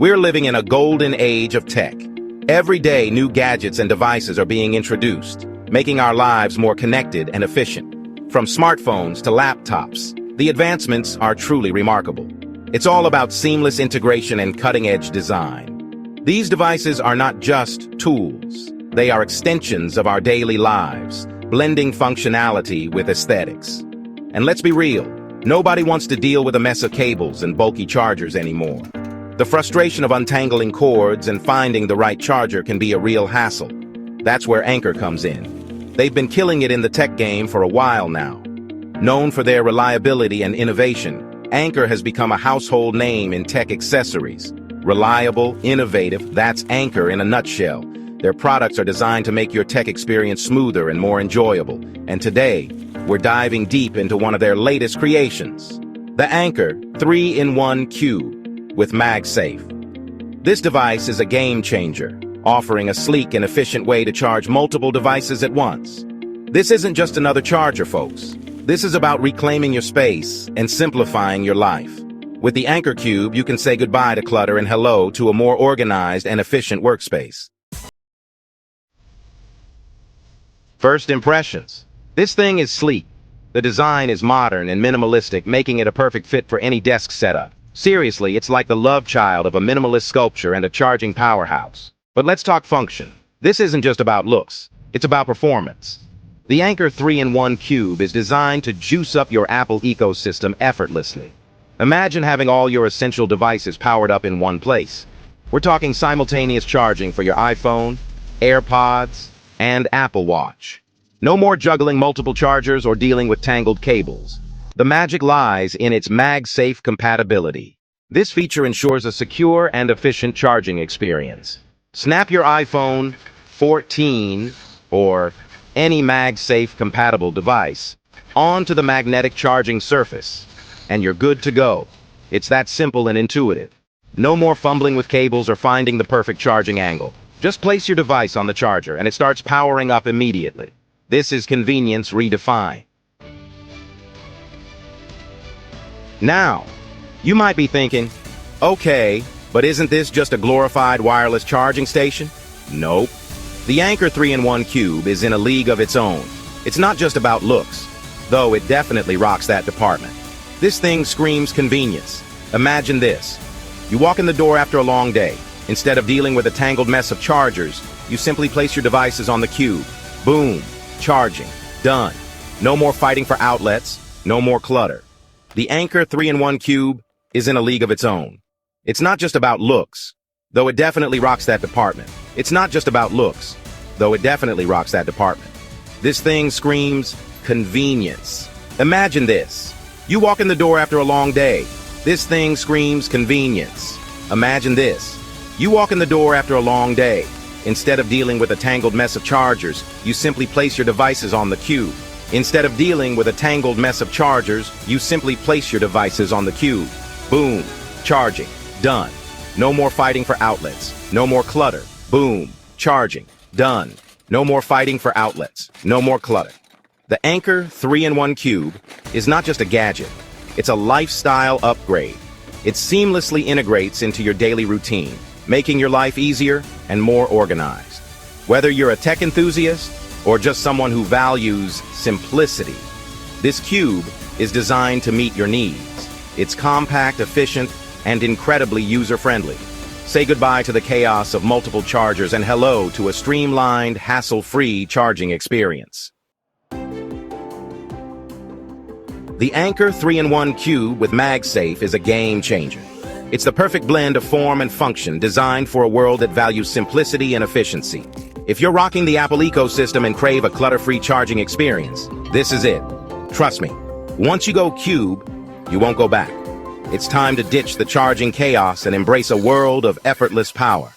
We're living in a golden age of tech. Every day, new gadgets and devices are being introduced, making our lives more connected and efficient. From smartphones to laptops, the advancements are truly remarkable. It's all about seamless integration and cutting-edge design. These devices are not just tools. They are extensions of our daily lives, blending functionality with aesthetics. And let's be real, nobody wants to deal with a mess of cables and bulky chargers anymore. The frustration of untangling cords and finding the right charger can be a real hassle. That's where Anker comes in. They've been killing it in the tech game for a while now. Known for their reliability and innovation, Anker has become a household name in tech accessories. Reliable, innovative, that's Anker in a nutshell. Their products are designed to make your tech experience smoother and more enjoyable. And today, we're diving deep into one of their latest creations, the Anker 3-in-1 Cube with MagSafe. This device is a game changer, offering a sleek and efficient way to charge multiple devices at once. This isn't just another charger, folks. This is about reclaiming your space and simplifying your life. With the Anker Cube, you can say goodbye to clutter and hello to a more organized and efficient workspace. First impressions. This thing is sleek. The design is modern and minimalistic, making it a perfect fit for any desk setup. Seriously, it's like the love child of a minimalist sculpture and a charging powerhouse. But let's talk function. This isn't just about looks, it's about performance. The Anker 3-in-1 Cube is designed to juice up your Apple ecosystem effortlessly. Imagine having all your essential devices powered up in one place. We're talking simultaneous charging for your iPhone, AirPods, and Apple Watch. No more juggling multiple chargers or dealing with tangled cables. The magic lies in its MagSafe compatibility. This feature ensures a secure and efficient charging experience. Snap your iPhone 14 or any MagSafe compatible device onto the magnetic charging surface, and you're good to go. It's that simple and intuitive. No more fumbling with cables or finding the perfect charging angle. Just place your device on the charger and it starts powering up immediately. This is convenience redefined. Now, you might be thinking, okay, but isn't this just a glorified wireless charging station? Nope. The Anker 3-in-1 Cube is in a league of its own. It's not just about looks, though it definitely rocks that department. This thing screams convenience. Imagine this. You walk in the door after a long day. Instead of dealing with a tangled mess of chargers, you simply place your devices on the cube. Boom. Charging. Done. No more fighting for outlets. No more clutter. The Anker 3-in-1 Cube is in a league of its own. It's not just about looks, though it definitely rocks that department. It's not just about looks, though it definitely rocks that department. This thing screams convenience. Imagine this. You walk in the door after a long day. This thing screams convenience. Imagine this. You walk in the door after a long day. Instead of dealing with a tangled mess of chargers, you simply place your devices on the cube. Instead of dealing with a tangled mess of chargers, you simply place your devices on the cube. Boom. Charging. Done. No more fighting for outlets. No more clutter. Boom. Charging. Done. No more fighting for outlets. No more clutter. The Anker 3-in-1 Cube is not just a gadget. It's a lifestyle upgrade. It seamlessly integrates into your daily routine, making your life easier and more organized. Whether you're a tech enthusiast or just someone who values simplicity, this cube is designed to meet your needs. It's compact, efficient, and incredibly user-friendly. Say goodbye to the chaos of multiple chargers and hello to a streamlined, hassle-free charging experience. The Anker 3-in-1 Cube with MagSafe is a game changer. It's the perfect blend of form and function, designed for a world that values simplicity and efficiency. If you're rocking the Apple ecosystem and crave a clutter-free charging experience, this is it. Trust me, once you go Cube, you won't go back. It's time to ditch the charging chaos and embrace a world of effortless power.